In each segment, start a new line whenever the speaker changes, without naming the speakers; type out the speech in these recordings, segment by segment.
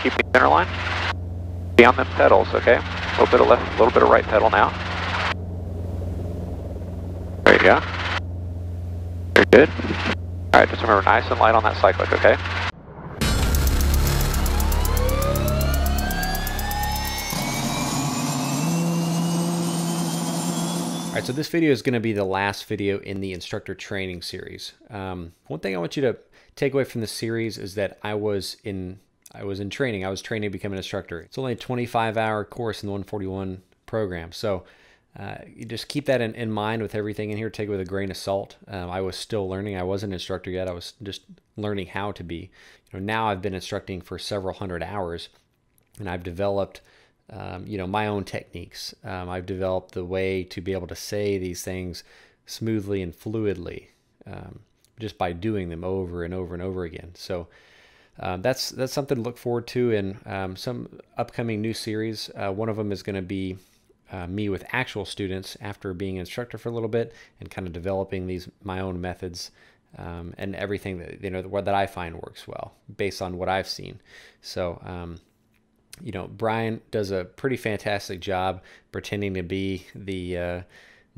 Keep the center line. Be on them pedals, okay? A little bit of left, a little bit of right pedal now. There you go. Very good. All right, just remember, nice and light on that cyclic, okay?
All right, so this video is going to be the last video in the instructor training series. One thing I want you to take away from this series is that I was in training. I was training to become an instructor. It's only a 25-hour course in the 141 program. So you just keep that in mind with everything in here. Take it with a grain of salt. I was still learning. I wasn't an instructor yet. I was just learning how to be. Now I've been instructing for several hundred hours, and I've developed my own techniques. I've developed the way to be able to say these things smoothly and fluidly just by doing them over and over and over again. So that's something to look forward to in some upcoming new series. One of them is going to be me with actual students after being an instructor for a little bit and kind of developing my own methods and everything that that I find works well based on what I've seen. So Brian does a pretty fantastic job pretending to be the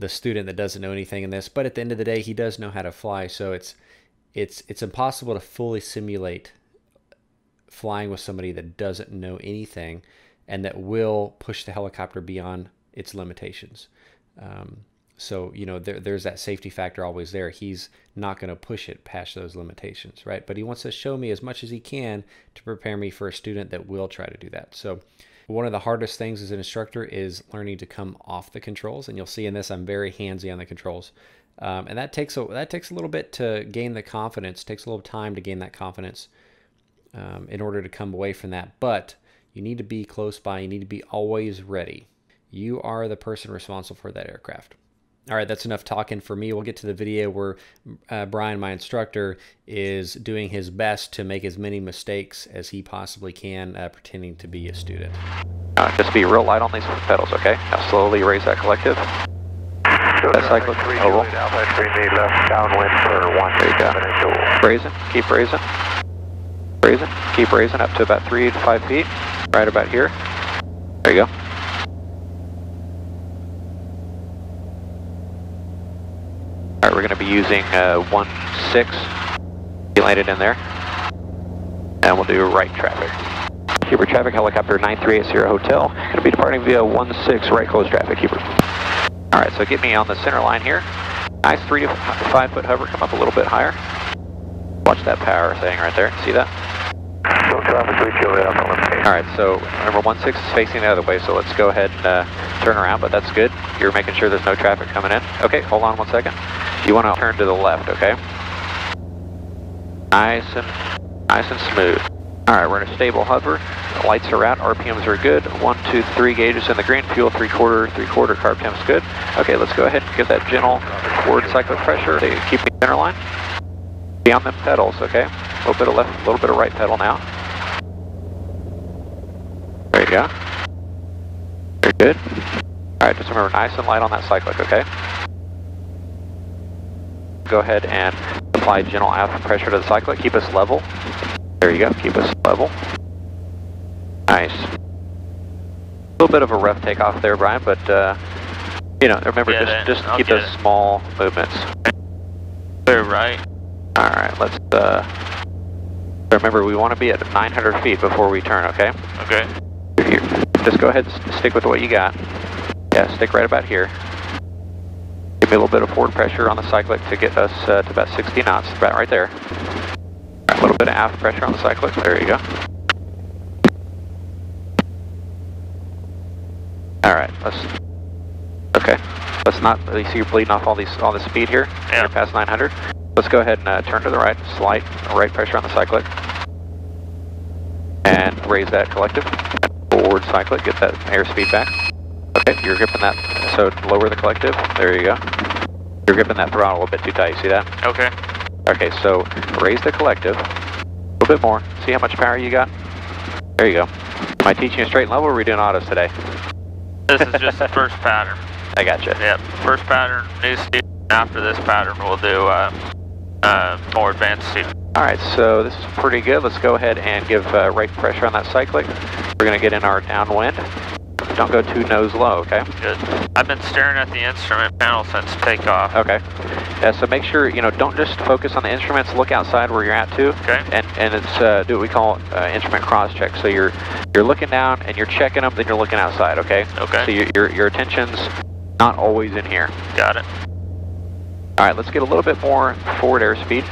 student that doesn't know anything in this, but at the end of the day, he does know how to fly. So it's impossible to fully simulate flying with somebody that doesn't know anything and that will push the helicopter beyond its limitations. So there's that safety factor always there. He's not going to push it past those limitations, right? But he wants to show me as much as he can to prepare me for a student that will try to do that. So one of the hardest things as an instructor is learning to come off the controls, and you'll see in this I'm very handsy on the controls, and that takes a little bit to gain the confidence. Takes a little time to gain that confidence in order to come away from that. But you need to be close by. You need to be always ready. You are the person responsible for that aircraft. All right, that's enough talking for me. We'll get to the video where Brian, my instructor, is doing his best to make as many mistakes as he possibly can, pretending to be a student.
Just be real light on these pedals, okay? Now slowly raise that collective. That cyclic oval.
Left downwind for 1.
There you go. Raising, keep raising. Raising, keep raising up to about 3 to 5 feet. Right about here. There you go. All right, we're going to be using 1-6. You landed in there. And we'll do right traffic. Keeper traffic, helicopter 9380 Hotel. Going to be departing via 1-6, right close traffic, Keeper. All right, so get me on the center line here. Nice 3 to 5 foot hover, come up a little bit higher. Watch that power thing right there, see that?
So traffic reach over up on the page.
All right, so remember 1-6 is facing the other way, so let's go ahead and turn around, but that's good. You're making sure there's no traffic coming in. Okay, hold on 1 second. You want to turn to the left, okay? Nice and smooth. All right, we're in a stable hover. The lights are out, RPMs are good. 1, 2, 3 gauges in the green. Fuel 3/4, carb temp's good. Okay, let's go ahead and give that gentle forward cyclic pressure. Keep the center line. Be on them pedals, okay? A little bit of left, a little bit of right pedal now. There you go. Very good. All right, just remember, nice and light on that cyclic, okay? Go ahead and apply gentle aft pressure to the cyclic. Keep us level. There you go. Keep us level. Nice. A little bit of a rough takeoff there, Brian, but remember, just keep those small movements.
Clear right.
All right, let's. Remember, we want to be at 900 feet before we turn. Okay.
Okay.
Just go ahead and stick with what you got. Yeah, stick right about here. Give me a little bit of forward pressure on the cyclic to get us to about 60 knots, about right there. A little bit of aft pressure on the cyclic. There you go. All right, let's not. You see, you're bleeding off all this speed here.
Yeah.
You're past 900. Let's go ahead and turn to the right. Slight right pressure on the cyclic, and raise that collective. Forward cyclic. Get that airspeed back. Okay, you're gripping that. So lower the collective. There you go. You're gripping that throttle a little bit too tight. See that?
Okay.
Okay, so raise the collective a little bit more. See how much power you got? There you go. Am I teaching you straight and level, or are we doing autos today?
This is just the first pattern.
I gotcha.
Yep, first pattern, new season. After this pattern, we'll do more advanced season.
Alright, so this is pretty good. Let's go ahead and give right pressure on that cyclic. We're going to get in our downwind. Don't go too nose low, okay?
Good. I've been staring at the instrument panel since takeoff.
Okay. Yeah, so make sure, don't just focus on the instruments, look outside where you're at too.
Okay.
And it's, do what we call instrument cross check. So you're looking down and you're checking them, then you're looking outside, okay?
Okay.
So your attention's not always in here.
Got it.
Alright, let's get a little bit more forward airspeed.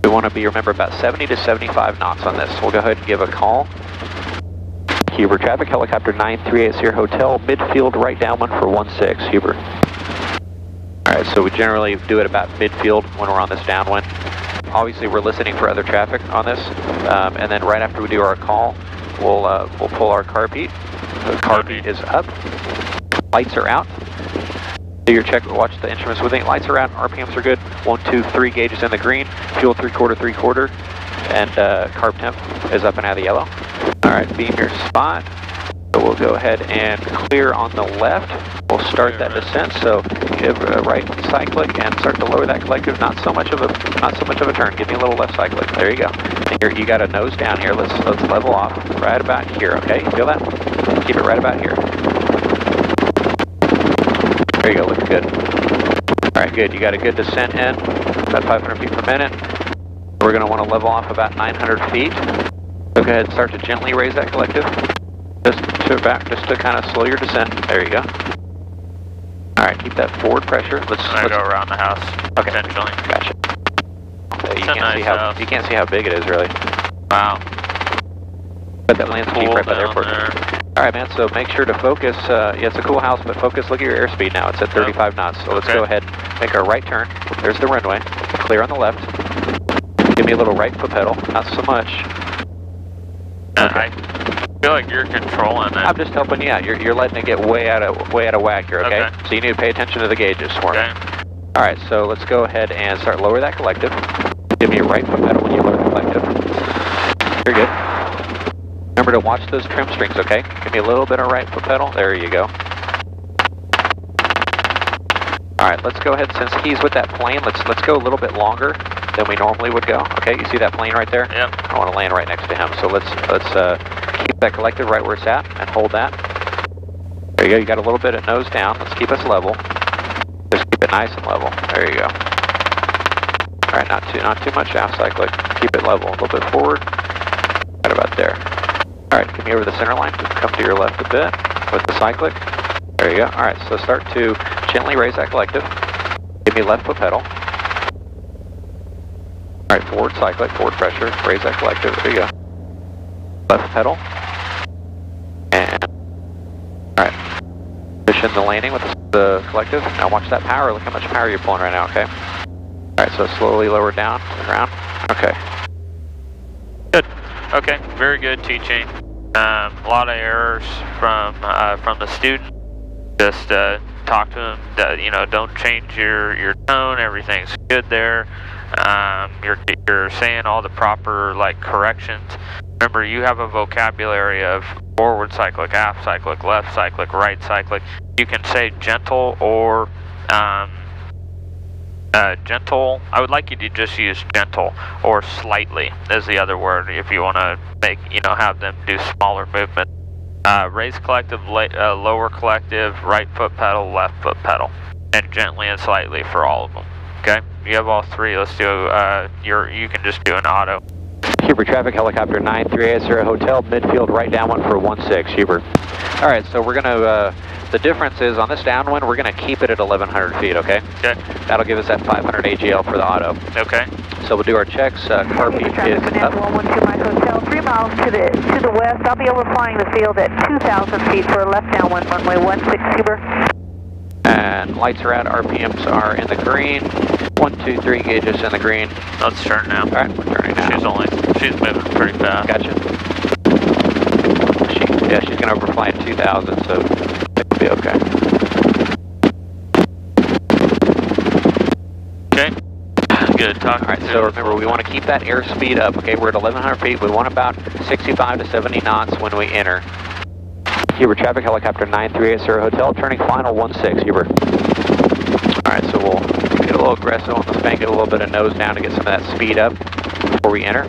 We want to be, remember, about 70 to 75 knots on this. We'll go ahead and give a call. Huber traffic, helicopter 9380 hotel, midfield right downwind for 16, Huber. Alright, so we generally do it about midfield when we're on this downwind. Obviously we're listening for other traffic on this, and then right after we do our call, we'll pull our car beat. The car beat is up, lights are out. Do your check, watch the instruments with it. Lights are out, RPMs are good. 1, 2, 3 gauges in the green, fuel 3/4, and carb temp is up and out of the yellow. Alright, beam your spot. So we'll go ahead and clear on the left. We'll start that descent, so give a right cyclic and start to lower that collective. Not so much of a turn. Give me a little left cyclic. There you go. And you got a nose down here. Let's level off right about here, okay? You feel that? Keep it right about here. There you go, looks good. Alright, good. You got a good descent in, about 500 feet per minute. We're going to want to level off about 900 feet. So go ahead and start to gently raise that collective. Just to kind of slow your descent. There you go. Alright, keep that forward pressure. Let's
go around the house.
Okay.
Potentially.
Gotcha. You can't see how big it is really.
Wow.
But that lands cheap right by the airport. Alright man, so make sure to focus, yeah, it's a cool house, but focus, look at your airspeed now, it's at 35 knots, so let's go ahead and make our right turn. There's the runway, clear on the left. Give me a little right foot pedal, not so much.
I feel like you're controlling it.
I'm just helping you out, you're letting it get way out of whack here, okay? So you need to pay attention to the gauges for me. Alright, so let's go ahead and start lower that collective. Give me a right foot pedal when you lower the collective. You're good. Remember to watch those trim strings, okay? Give me a little bit of right foot pedal. There you go. Alright, let's go ahead, since he's with that plane, let's go a little bit longer than we normally would go. Okay, you see that plane right there?
Yep.
I want to land right next to him. So let's keep that collective right where it's at and hold that. There you go, you got a little bit of nose down. Let's keep us level. Just keep it nice and level. There you go. Alright, not too much half cyclic. Keep it level. A little bit forward. Right about there. Alright, give me over the center line. Just come to your left a bit with the cyclic. There you go. Alright, so start to gently raise that collective. Give me left foot pedal. Alright, forward cyclic, forward pressure, raise that collective. There you go. Left pedal. And alright. Position the landing with the collective. Now watch that power. Look how much power you're pulling right now, okay? Alright, so slowly lower down to the ground. Okay.
Good. Okay, very good teaching. A lot of errors from the student. Just talk to them. Don't change your tone. Everything's good there. You're saying all the proper corrections. Remember, you have a vocabulary of forward cyclic, aft cyclic, left cyclic, right cyclic. You can say gentle or gentle. I would like you to just use gentle or slightly as the other word if you want to make, have them do smaller movements. Raise collective, lower collective, right foot pedal, left foot pedal, and gently and slightly for all of them. Okay, you have all three. Let's do. You can just do an auto.
Huber traffic, helicopter 9380 hotel, midfield right downwind for 16, Huber. All right, so we're gonna. The difference is on this downwind, we're gonna keep it at 1100 feet. Okay.
Okay.
That'll give us that 500 AGL for the auto.
Okay.
So we'll do our checks. Car beat is up.
112 Mike Hotel, 3 miles to the west. I'll be overflying the field at 2,000 feet for a left downwind runway 16, Huber.
And lights are out, RPMs are in the green. 1, 2, 3 gauges in the green.
Let's turn now.
Alright, we're turning now.
She's moving pretty fast.
Gotcha. She's going to overfly at 2,000, so it'll be okay.
Okay. Good talk.
Alright, so remember, we want to keep that airspeed up, okay? We're at 1,100 feet. We want about 65 to 70 knots when we enter. Huber traffic, helicopter 9380 hotel, turning final 16, Huber. Alright, so we'll get a little aggressive on the spank, get a little bit of nose down to get some of that speed up. before we enter.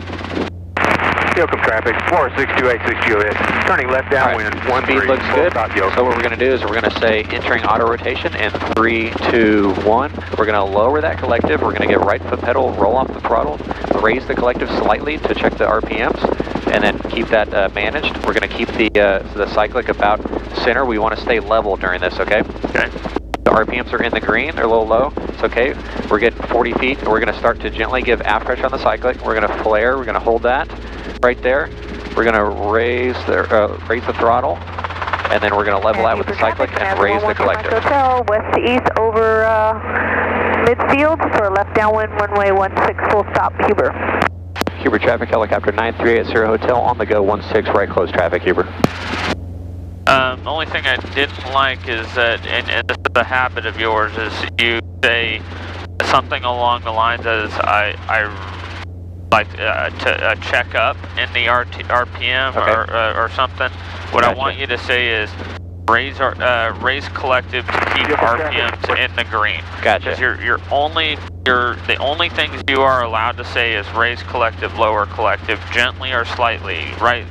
Yoakum traffic, 462860 turning left downwind,
right. Speed looks good. So what we're going to do is we're going to say entering auto rotation in 3, 2, 1. We're going to lower that collective. We're going to get right foot pedal, roll off the throttle, raise the collective slightly to check the RPMs, and then keep that managed. We're going to keep the cyclic about center. We want to stay level during this, okay?
Okay.
The RPMs are in the green, they're a little low, it's okay. We're getting 40 feet, and we're going to start to gently give aft pressure on the cyclic. We're going to flare, we're going to hold that right there. We're going to raise the throttle, and then we're going to level out with the cyclic and raise the collective.
Hotel, west to east over midfield for left downwind, runway 16, full stop, Huber.
Huber traffic, helicopter 9380 Hotel, on the go, 16, right close traffic, Huber.
The only thing I didn't like is that, and this is a habit of yours, is you say something along the lines as I like to check up in the RPM, okay, or something. What gotcha. I want you to say is raise collective to keep RPMs in the green.
Gotcha.
Because the only things you are allowed to say is raise collective, lower collective, gently or slightly, right.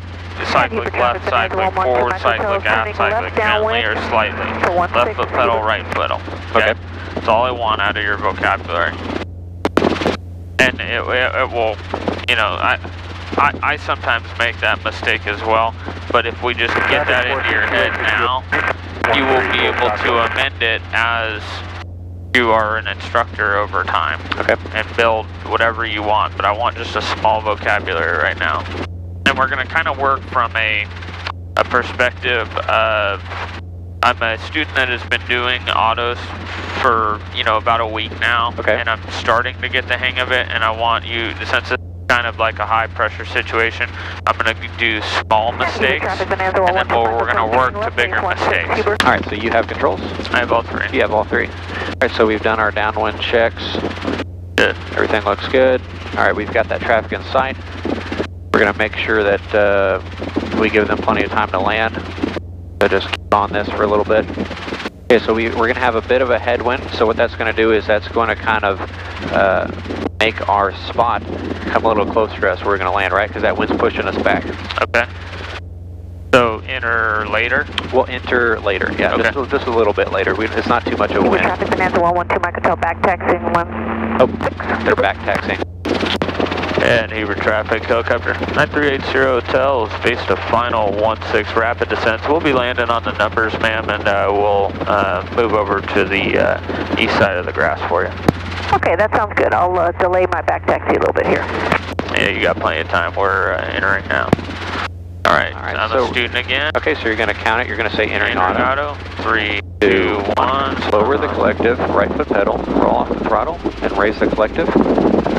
Cyclic, left cyclic, forward cyclic, aft cyclic, gently or slightly. Left foot pedal, right foot pedal. Okay? That's all I want out of your vocabulary. And it will, you know, I sometimes make that mistake as well, but if we just get that into your head now, you will be able to amend it as you are an instructor over time.
Okay. And
build whatever you want, but I want just a small vocabulary right now. And we're going to kind of work from a perspective of, I'm a student that has been doing autos for, you know, about a week now.
Okay.
And I'm starting to get the hang of it, and I want you, since it's kind of like a high pressure situation, I'm going to do small mistakes, and then we're going to work to bigger mistakes.
All right, so you have controls?
I have all three.
You have all three. All right, so we've done our downwind checks.
Good.
Everything looks good. All right, we've got that traffic in sight. We're going to make sure that we give them plenty of time to land. So just keep on this for a little bit. Okay, so we're going to have a bit of a headwind. So what that's going to do is that's going to kind of make our spot come a little closer to us where we're going to land, right? Because that wind's pushing us back.
Okay. So enter later?
We'll enter later, yeah. Okay. Just a little bit later. It's not too much of a wind.
Traffic Bonanza 112 Microtel back taxiing 16.
Oh, they're back taxiing.
And Huber traffic, helicopter 9380 Hotel is based a final 16 rapid descents. We'll be landing on the numbers, ma'am, and we'll move over to the east side of the grass for you.
Okay, that sounds good. I'll delay my back taxi a little bit here.
Yeah, you got plenty of time. We're entering now. All right, I'm a student again.
Okay, so you're going to count it. You're going to say entering auto.
3, 2, 1.
Lower the collective, right foot pedal, roll off the throttle, and raise the collective.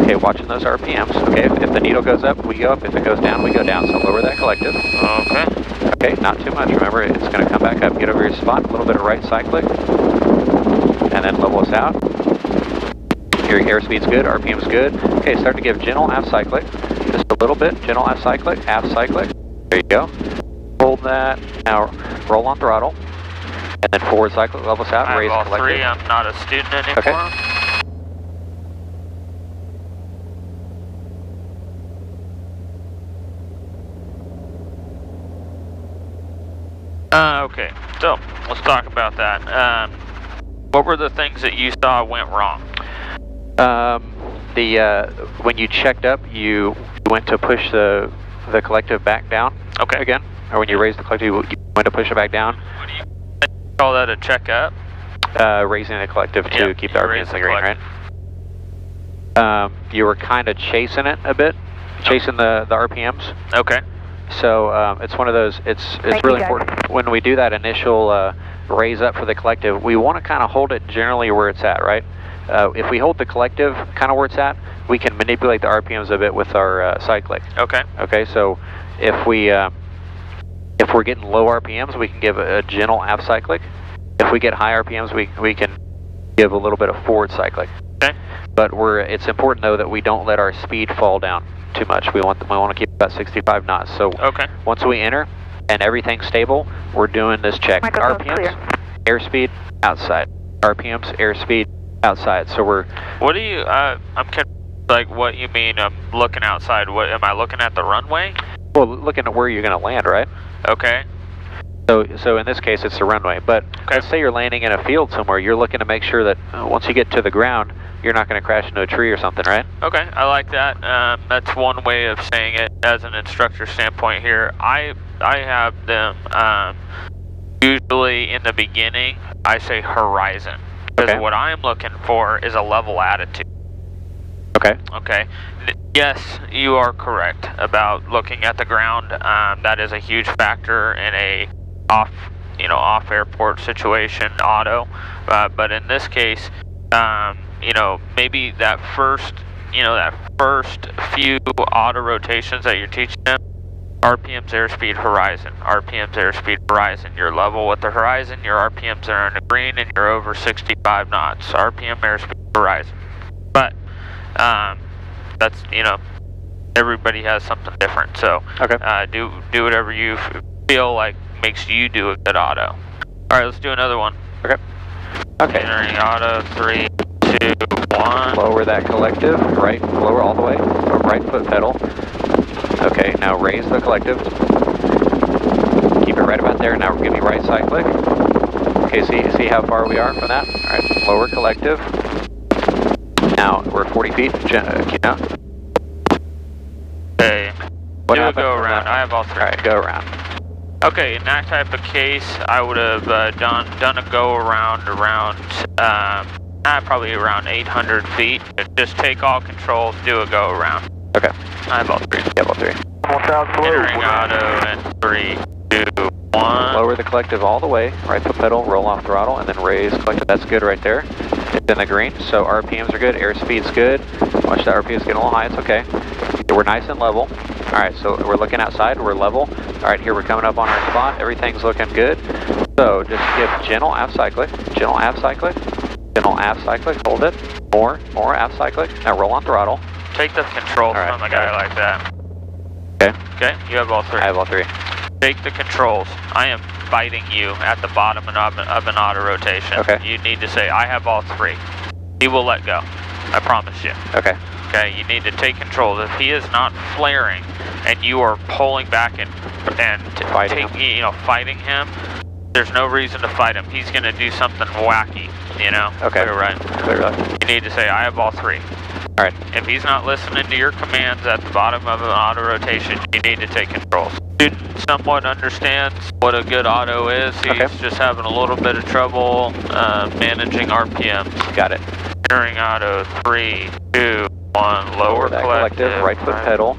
Okay, watching those RPMs. Okay, if the needle goes up, we go up. If it goes down, we go down. So lower that collective.
Okay.
Okay, not too much. Remember, it's going to come back up. Get over your spot, a little bit of right cyclic, and then level us out. Your airspeed's good, RPM's good. Okay, start to give gentle aft cyclic. Just a little bit, gentle aft cyclic, aft cyclic. There you go. Hold that. Now roll on throttle. And then forward cyclic, level us out, raise collective.
I have all three. I'm not a student anymore.
Okay.
Okay, so let's talk about that. What were the things that you saw went wrong?
When you checked up, you went to push the collective back down.
Okay.
Again, or when you raised the collective, you went to push it back down.
What do you call that? A checkup?
Raising the collective to keep the RPMs in the green, right? You were kind of chasing it a bit, chasing the RPMs.
Okay.
So it's one of those. It's really important when we do that initial raise up for the collective. We want to kind of hold it generally where it's at, right? If we hold the collective kind of where it's at, we can manipulate the RPMs a bit with our cyclic.
Okay.
Okay. So if we're getting low RPMs, we can give a gentle aft cyclic. If we get high RPMs, we can give a little bit of forward cyclic.
Okay.
But it's important though that we don't let our speed fall down too much. We want to keep about 65 knots. So once we enter and everything's stable, we're doing this check. RPMs, airspeed, outside. RPMs, airspeed, outside. So we're.
What do you? Like, what you mean? I'm looking outside. What am I looking at the runway?
Well, looking at where you're going to land, right?
Okay.
So in this case, it's the runway. But let's say you're landing in a field somewhere. You're looking to make sure that once you get to the ground, you're not going to crash into a tree or something, right?
Okay, I like that. That's one way of saying it as an instructor standpoint here. I have them usually in the beginning, I say horizon. Because what I'm looking for is a level attitude.
Okay.
Okay. Yes, you are correct about looking at the ground. That is a huge factor in a off airport situation, auto. But in this case, maybe that first few auto rotations that you're teaching them, RPMs, airspeed, horizon. RPMs, airspeed, horizon. You're level with the horizon. Your RPMs are in the green, and you're over 65 knots. RPM, airspeed, horizon. But that's everybody has something different. So do whatever you feel like makes you do a good auto. All right, let's do another one.
Okay.
Entering auto, 3, 2, 1.
Lower that collective, right, lower all the way, right foot pedal. Okay, now raise the collective. Keep it right about there. Now give me right side click. Okay, see how far we are from that? All right, lower collective. Now we're 40 feet. Keep down.
Okay.
What
do a
happened
go
from
around.
that?
I have all 3.
All right, go around.
Okay, in that type of case, I would have done a go around probably around 800 feet. Just take all controls, do a go around.
Okay.
I have all 3.
You have all 3.
Entering auto in 3, 2, 1.
Lower the collective all the way, right foot pedal, roll off throttle, and then raise collective. That's good right there. It's in the green, so RPMs are good, airspeed's good. Watch the RPMs get a little high, it's okay. We're nice and level. All right, so we're looking outside, we're level. All right, here we're coming up on our spot. Everything's looking good. So just give gentle aft cyclic, gentle aft cyclic, gentle aft cyclic, hold it. More aft cyclic. Now roll on throttle.
Take the control from a guy like that. Okay, you have all 3.
I have all 3.
Take the controls. I am fighting you at the bottom of an auto rotation.
Okay.
You need to say, I have all 3. He will let go. I promise you.
Okay.
Okay, you need to take control. If he is not flaring and you are pulling back and fighting him, there's no reason to fight him. He's going to do something wacky,
Okay.
Clear right.
Clear right.
You need to say, I have all 3.
All right.
If he's not listening to your commands at the bottom of an auto rotation, you need to take control. Student somewhat understands what a good auto is. He's just having a little bit of trouble managing RPM.
Got it.
Entering auto, 3, 2, 1, lower
that
collective,
right foot pedal,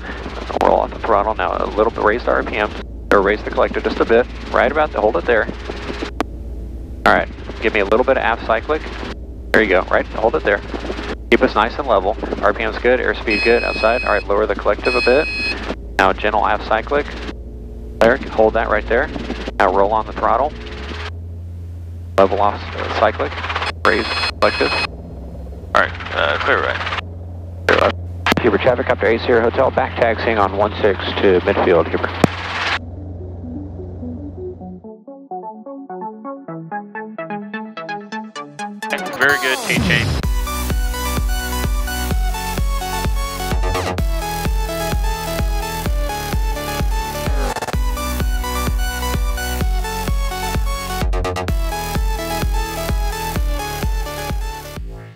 roll off the throttle. Now a little bit, raise the RPM, or raise the collective just a bit. Right about hold it there. All right, give me a little bit of aft cyclic. There you go, right, hold it there. Keep us nice and level. RPM's good, airspeed good, outside. All right, lower the collective a bit. Now gentle aft cyclic. There, hold that right there. Now roll on the throttle. Level off cyclic. Raise collective.
All right, clear right.
Clear left. Huber traffic up to A Sierra Hotel, back taxiing on 16 to midfield, Huber.